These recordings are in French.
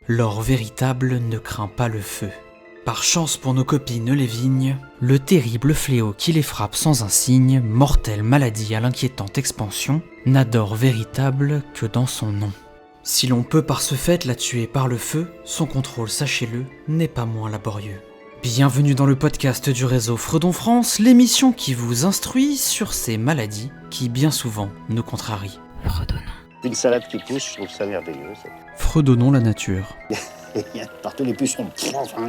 L'or véritable ne craint pas le feu. Par chance pour nos copines les vignes, le terrible fléau qui les frappe sans un signe, mortelle maladie à l'inquiétante expansion, n'a d'or véritable que dans son nom. Si l'on peut par ce fait la tuer par le feu, son contrôle, sachez-le, n'est pas moins laborieux. Bienvenue dans le podcast du réseau Fredon France, l'émission qui vous instruit sur ces maladies qui bien souvent nous contrarient. Fredonnons. Une salade qui pousse, je trouve ça merveilleux. Fredonnons la nature. Partout les pucerons,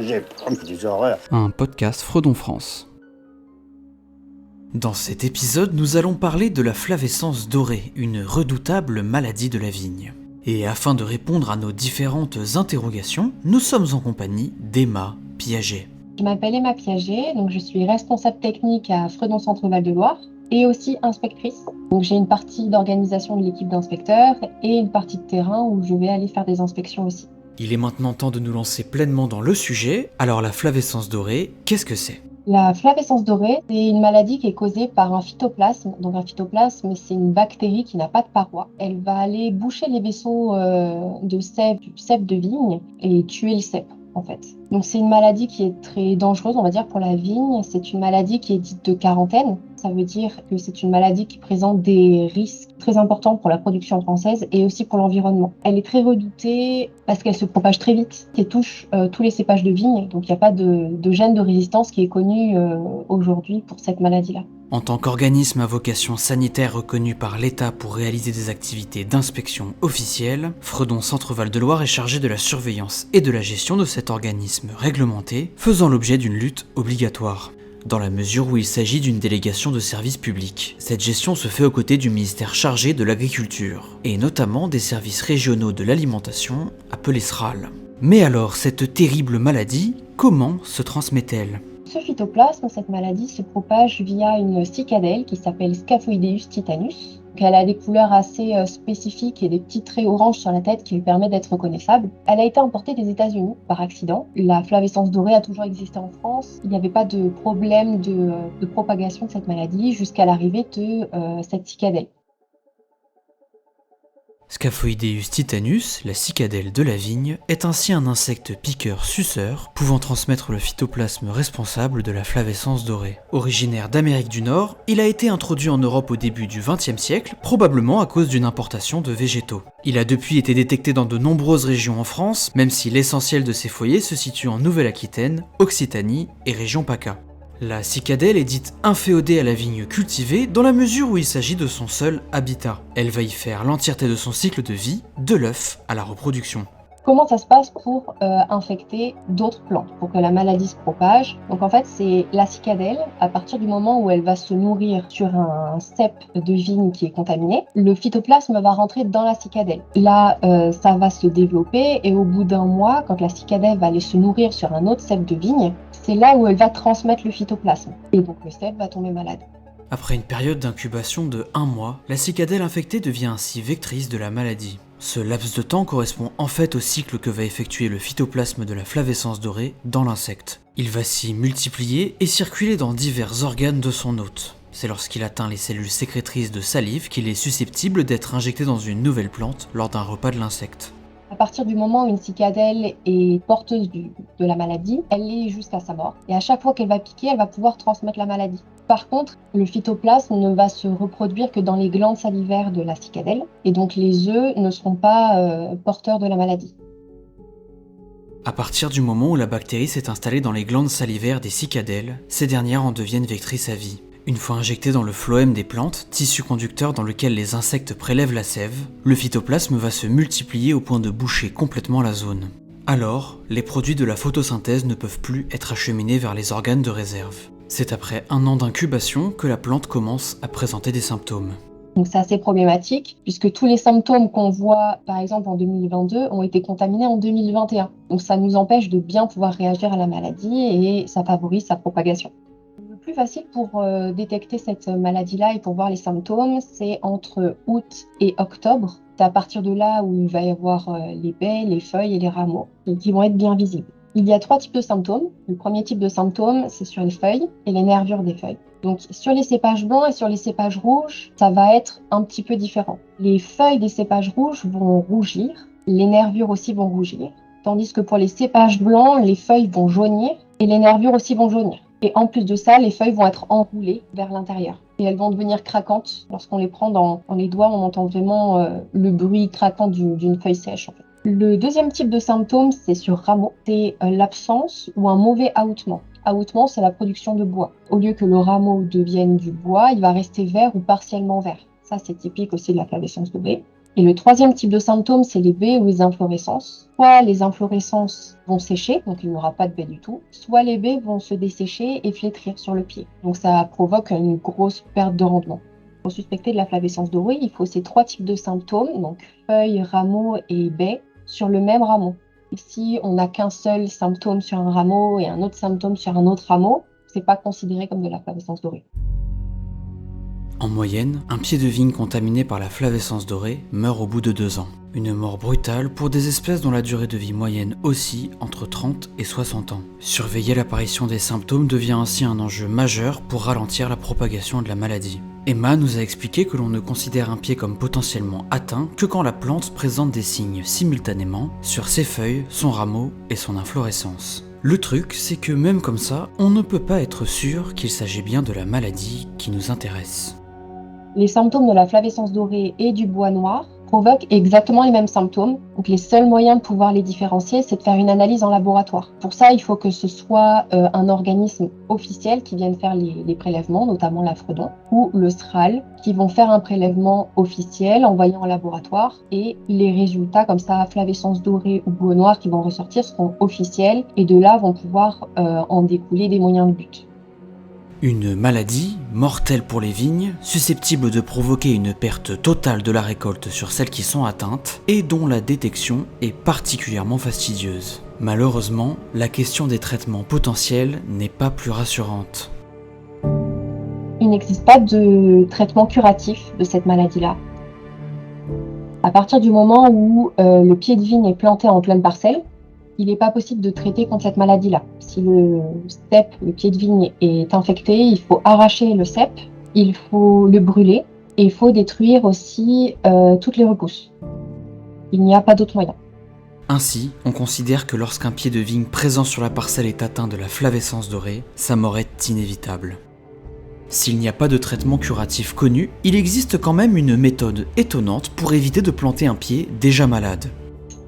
j'ai des horreurs. Un podcast Fredon France. Dans cet épisode, nous allons parler de la flavescence dorée, une redoutable maladie de la vigne. Et afin de répondre à nos différentes interrogations, nous sommes en compagnie d'Emma Piaget. Je m'appelle Emma Piaget, donc je suis responsable technique à Fredon Centre Val-de-Loire et aussi inspectrice. Donc j'ai une partie d'organisation de l'équipe d'inspecteurs et une partie de terrain où je vais aller faire des inspections aussi. Il est maintenant temps de nous lancer pleinement dans le sujet. Alors la flavescence dorée, qu'est-ce que c'est ? La flavescence dorée, c'est une maladie qui est causée par un phytoplasme. Donc un phytoplasme, c'est une bactérie qui n'a pas de paroi. Elle va aller boucher les vaisseaux de sève, du cep de vigne et tuer le cep en fait. Donc c'est une maladie qui est très dangereuse, on va dire, pour la vigne. C'est une maladie qui est dite de quarantaine. Ça veut dire que c'est une maladie qui présente des risques très importants pour la production française et aussi pour l'environnement. Elle est très redoutée parce qu'elle se propage très vite, qu'elle touche tous les cépages de vigne. Donc il n'y a pas de gène de résistance qui est connu aujourd'hui pour cette maladie-là. En tant qu'organisme à vocation sanitaire reconnu par l'État pour réaliser des activités d'inspection officielles, Fredon Centre Val-de-Loire est chargé de la surveillance et de la gestion de cet organisme réglementé, faisant l'objet d'une lutte obligatoire. Dans la mesure où il s'agit d'une délégation de service public, cette gestion se fait aux côtés du ministère chargé de l'Agriculture, et notamment des services régionaux de l'alimentation, appelés SRAL. Mais alors, cette terrible maladie, comment se transmet-elle ? Ce phytoplasme, cette maladie, se propage via une cicadelle qui s'appelle Scaphoideus titanus. Elle a des couleurs assez spécifiques et des petits traits orange sur la tête qui lui permettent d'être reconnaissable. Elle a été importée des États-Unis par accident. La flavescence dorée a toujours existé en France. Il n'y avait pas de problème de propagation de cette maladie jusqu'à l'arrivée de cette cicadelle. Scaphoideus titanus, la cicadelle de la vigne, est ainsi un insecte piqueur-suceur pouvant transmettre le phytoplasme responsable de la flavescence dorée. Originaire d'Amérique du Nord, il a été introduit en Europe au début du XXe siècle, probablement à cause d'une importation de végétaux. Il a depuis été détecté dans de nombreuses régions en France, même si l'essentiel de ses foyers se situe en Nouvelle-Aquitaine, Occitanie et région PACA. La cicadelle est dite inféodée à la vigne cultivée dans la mesure où il s'agit de son seul habitat. Elle va y faire l'entièreté de son cycle de vie, de l'œuf à la reproduction. Comment ça se passe pour infecter d'autres plantes, pour que la maladie se propage? Donc en fait, c'est la cicadelle, à partir du moment où elle va se nourrir sur un cep de vigne qui est contaminé, le phytoplasme va rentrer dans la cicadelle. Là, ça va se développer et au bout d'un mois, quand la cicadelle va aller se nourrir sur un autre cep de vigne, c'est là où elle va transmettre le phytoplasme. Et donc le cep va tomber malade. Après une période d'incubation de 1 mois, la cicadelle infectée devient ainsi vectrice de la maladie. Ce laps de temps correspond en fait au cycle que va effectuer le phytoplasme de la flavescence dorée dans l'insecte. Il va s'y multiplier et circuler dans divers organes de son hôte. C'est lorsqu'il atteint les cellules sécrétrices de salive qu'il est susceptible d'être injecté dans une nouvelle plante lors d'un repas de l'insecte. À partir du moment où une cicadelle est porteuse de la maladie, elle l'est jusqu'à sa mort. Et à chaque fois qu'elle va piquer, elle va pouvoir transmettre la maladie. Par contre, le phytoplasme ne va se reproduire que dans les glandes salivaires de la cicadelle. Et donc les œufs ne seront pas porteurs de la maladie. À partir du moment où la bactérie s'est installée dans les glandes salivaires des cicadelles, ces dernières en deviennent vectrices à vie. Une fois injecté dans le phloème des plantes, tissu conducteur dans lequel les insectes prélèvent la sève, le phytoplasme va se multiplier au point de boucher complètement la zone. Alors, les produits de la photosynthèse ne peuvent plus être acheminés vers les organes de réserve. C'est après 1 an d'incubation que la plante commence à présenter des symptômes. Donc c'est assez problématique puisque tous les symptômes qu'on voit par exemple en 2022 ont été contaminés en 2021. Donc ça nous empêche de bien pouvoir réagir à la maladie et ça favorise sa propagation. Le plus facile pour détecter cette maladie-là et pour voir les symptômes, c'est entre août et octobre. C'est à partir de là où il va y avoir les baies, les feuilles et les rameaux qui vont être bien visibles. Il y a 3 types de symptômes. Le premier type de symptômes, c'est sur les feuilles et les nervures des feuilles. Donc sur les cépages blancs et sur les cépages rouges, ça va être un petit peu différent. Les feuilles des cépages rouges vont rougir, les nervures aussi vont rougir, Tandis que pour les cépages blancs, les feuilles vont jaunir et les nervures aussi vont jaunir. Et en plus de ça, les feuilles vont être enroulées vers l'intérieur. Et elles vont devenir craquantes. Lorsqu'on les prend dans les doigts, on entend vraiment le bruit craquant d'une feuille sèche, en fait. Le deuxième type de symptôme, c'est sur rameau. C'est l'absence ou un mauvais ahoutement. Ahoutement, c'est la production de bois. Au lieu que le rameau devienne du bois, il va rester vert ou partiellement vert. Ça, c'est typique aussi de la flavescence dorée. Et le troisième type de symptôme, c'est les baies ou les inflorescences. Soit les inflorescences vont sécher, donc il n'y aura pas de baies du tout, soit les baies vont se dessécher et flétrir sur le pied. Donc ça provoque une grosse perte de rendement. Pour suspecter de la flavescence dorée, il faut ces trois types de symptômes, donc feuilles, rameaux et baies, sur le même rameau. Et si on n'a qu'un seul symptôme sur un rameau et un autre symptôme sur un autre rameau, c'est pas considéré comme de la flavescence dorée. En moyenne, un pied de vigne contaminé par la flavescence dorée meurt au bout de 2 ans. Une mort brutale pour des espèces dont la durée de vie moyenne oscille entre 30 et 60 ans. Surveiller l'apparition des symptômes devient ainsi un enjeu majeur pour ralentir la propagation de la maladie. Emma nous a expliqué que l'on ne considère un pied comme potentiellement atteint que quand la plante présente des signes simultanément sur ses feuilles, son rameau et son inflorescence. Le truc, c'est que même comme ça, on ne peut pas être sûr qu'il s'agit bien de la maladie qui nous intéresse. Les symptômes de la flavescence dorée et du bois noir provoquent exactement les mêmes symptômes. Donc les seuls moyens de pouvoir les différencier, c'est de faire une analyse en laboratoire. Pour ça, il faut que ce soit un organisme officiel qui vienne faire les prélèvements, notamment la Fredon, ou le SRAL, qui vont faire un prélèvement officiel envoyé en laboratoire. Et les résultats, comme ça, flavescence dorée ou bois noir qui vont ressortir, seront officiels et de là vont pouvoir en découler des moyens de lutte. Une maladie, mortelle pour les vignes, susceptible de provoquer une perte totale de la récolte sur celles qui sont atteintes et dont la détection est particulièrement fastidieuse. Malheureusement, la question des traitements potentiels n'est pas plus rassurante. Il n'existe pas de traitement curatif de cette maladie-là. À partir du moment où le pied de vigne est planté en pleine parcelle, il n'est pas possible de traiter contre cette maladie-là. Si le cep, le pied de vigne, est infecté, il faut arracher le cep, il faut le brûler et il faut détruire aussi toutes les repousses. Il n'y a pas d'autre moyen. Ainsi, on considère que lorsqu'un pied de vigne présent sur la parcelle est atteint de la flavescence dorée, sa mort est inévitable. S'il n'y a pas de traitement curatif connu, il existe quand même une méthode étonnante pour éviter de planter un pied déjà malade.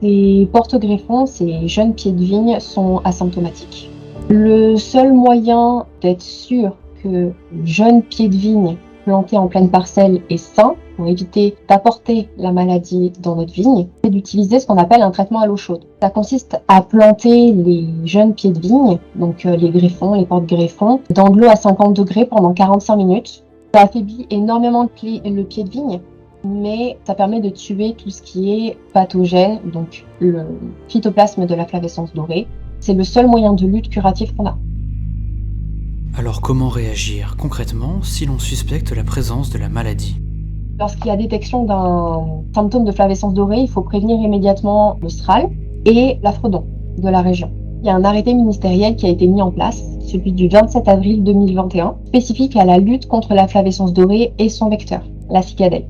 Les porte-greffons, ces jeunes pieds de vigne, sont asymptomatiques. Le seul moyen d'être sûr que le jeune pied de vigne planté en pleine parcelle est sain, pour éviter d'apporter la maladie dans notre vigne, c'est d'utiliser ce qu'on appelle un traitement à l'eau chaude. Ça consiste à planter les jeunes pieds de vigne, donc les greffons, les porte-greffons, dans de l'eau à 50 degrés pendant 45 minutes. Ça affaiblit énormément le pied de vigne, mais ça permet de tuer tout ce qui est pathogène, donc le phytoplasme de la flavescence dorée. C'est le seul moyen de lutte curatif qu'on a. Alors comment réagir concrètement si l'on suspecte la présence de la maladie ? Lorsqu'il y a détection d'un symptôme de flavescence dorée, il faut prévenir immédiatement le SRAL et la Fredon de la région. Il y a un arrêté ministériel qui a été mis en place, celui du 27 avril 2021, spécifique à la lutte contre la flavescence dorée et son vecteur, la cicadelle.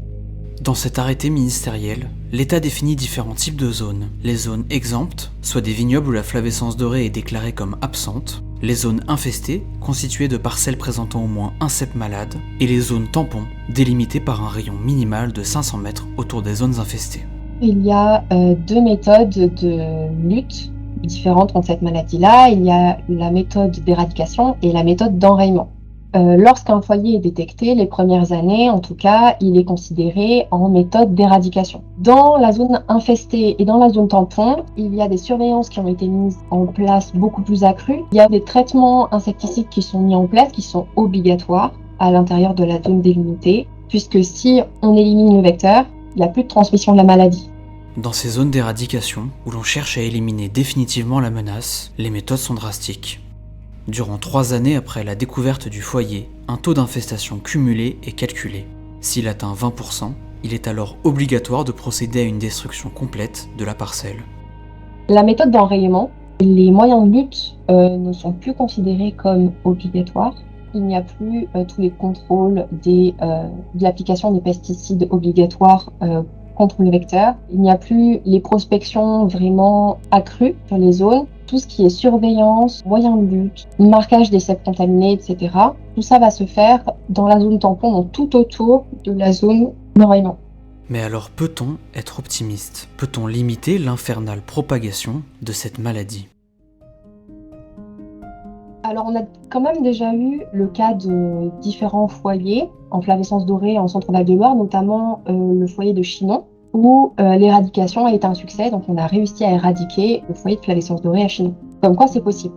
Dans cet arrêté ministériel, l'État définit différents types de zones. Les zones exemptes, soit des vignobles où la flavescence dorée est déclarée comme absente, les zones infestées, constituées de parcelles présentant au moins un cep malade, et les zones tampons, délimitées par un rayon minimal de 500 mètres autour des zones infestées. Il y a deux méthodes de lutte différentes contre cette maladie-là. Il y a la méthode d'éradication et la méthode d'enrayement. Lorsqu'un foyer est détecté, les premières années, en tout cas, il est considéré en méthode d'éradication. Dans la zone infestée et dans la zone tampon, il y a des surveillances qui ont été mises en place beaucoup plus accrues. Il y a des traitements insecticides qui sont mis en place, qui sont obligatoires à l'intérieur de la zone délimitée, puisque si on élimine le vecteur, il n'y a plus de transmission de la maladie. Dans ces zones d'éradication, où l'on cherche à éliminer définitivement la menace, les méthodes sont drastiques. Durant 3 années après la découverte du foyer, un taux d'infestation cumulé est calculé. S'il atteint 20%, il est alors obligatoire de procéder à une destruction complète de la parcelle. La méthode d'enrayement, les moyens de lutte ne sont plus considérés comme obligatoires. Il n'y a plus tous les contrôles de l'application des pesticides obligatoires contre le vecteur. Il n'y a plus les prospections vraiment accrues sur les zones. Tout ce qui est surveillance, moyens de lutte, marquage des cèpes contaminés, etc. Tout ça va se faire dans la zone tampon, donc tout autour de la zone d'enraillement. Mais alors peut-on être optimiste? Peut-on limiter l'infernale propagation de cette maladie? Alors on a quand même déjà eu le cas de différents foyers en flavescence dorée en Centre-Val de Loire, notamment le foyer de Chinon, où l'éradication a été un succès, donc on a réussi à éradiquer le foyer de flavescence dorée à Chinon. Comme quoi c'est possible.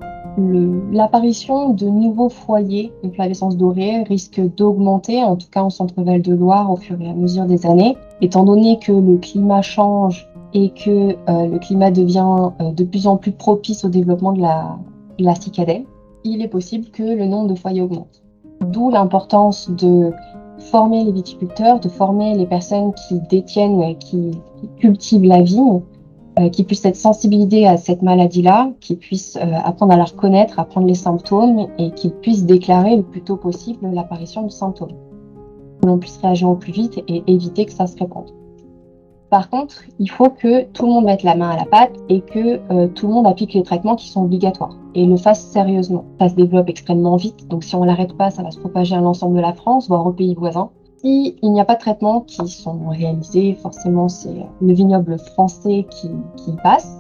L'apparition de nouveaux foyers de flavescence dorée risque d'augmenter, en tout cas en Centre-Val de Loire, au fur et à mesure des années, étant donné que le climat change et que le climat devient de plus en plus propice au développement de la cicadelle. Il est possible que le nombre de foyers augmente. D'où l'importance de former les viticulteurs, de former les personnes qui détiennent, qui cultivent la vigne, qui puissent être sensibilisés à cette maladie-là, qui puissent apprendre à la reconnaître, apprendre les symptômes et qu'ils puissent déclarer le plus tôt possible l'apparition de symptômes. Que l'on puisse réagir au plus vite et éviter que ça se répande. Par contre, il faut que tout le monde mette la main à la pâte et que tout le monde applique les traitements qui sont obligatoires et le fasse sérieusement. Ça se développe extrêmement vite, donc si on ne l'arrête pas, ça va se propager à l'ensemble de la France, voire aux pays voisins. S'il n'y a pas de traitements qui sont réalisés, forcément c'est le vignoble français qui passe.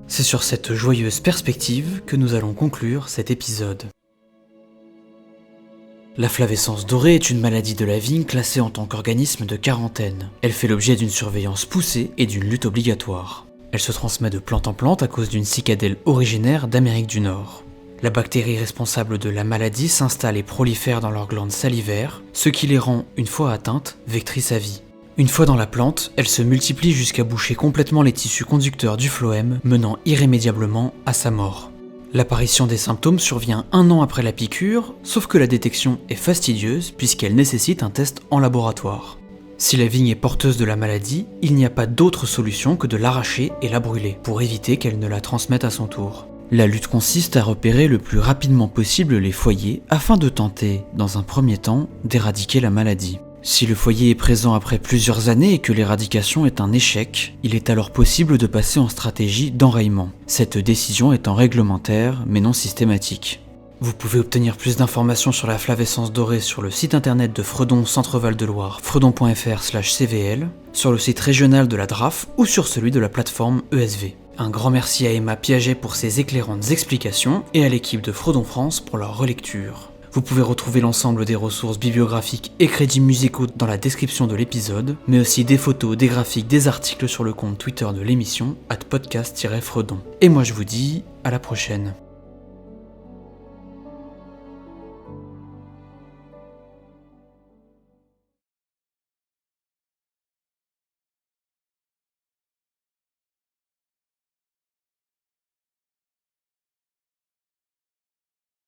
C'est sur cette joyeuse perspective que nous allons conclure cet épisode. La flavescence dorée est une maladie de la vigne classée en tant qu'organisme de quarantaine. Elle fait l'objet d'une surveillance poussée et d'une lutte obligatoire. Elle se transmet de plante en plante à cause d'une cicadelle originaire d'Amérique du Nord. La bactérie responsable de la maladie s'installe et prolifère dans leurs glandes salivaires, ce qui les rend, une fois atteintes, vectrices à vie. Une fois dans la plante, elle se multiplie jusqu'à boucher complètement les tissus conducteurs du phloème, menant irrémédiablement à sa mort. L'apparition des symptômes survient 1 an après la piqûre, sauf que la détection est fastidieuse puisqu'elle nécessite un test en laboratoire. Si la vigne est porteuse de la maladie, il n'y a pas d'autre solution que de l'arracher et la brûler, pour éviter qu'elle ne la transmette à son tour. La lutte consiste à repérer le plus rapidement possible les foyers afin de tenter, dans un premier temps, d'éradiquer la maladie. Si le foyer est présent après plusieurs années et que l'éradication est un échec, il est alors possible de passer en stratégie d'enrayement. Cette décision étant réglementaire mais non systématique. Vous pouvez obtenir plus d'informations sur la flavescence dorée sur le site internet de Fredon Centre-Val de Loire, fredon.fr/cvl, sur le site régional de la DRAF ou sur celui de la plateforme ESV. Un grand merci à Emma Piaget pour ses éclairantes explications et à l'équipe de Fredon France pour leur relecture. Vous pouvez retrouver l'ensemble des ressources bibliographiques et crédits musicaux dans la description de l'épisode, mais aussi des photos, des graphiques, des articles sur le compte Twitter de l'émission @podcast-fredon. Et moi je vous dis à la prochaine.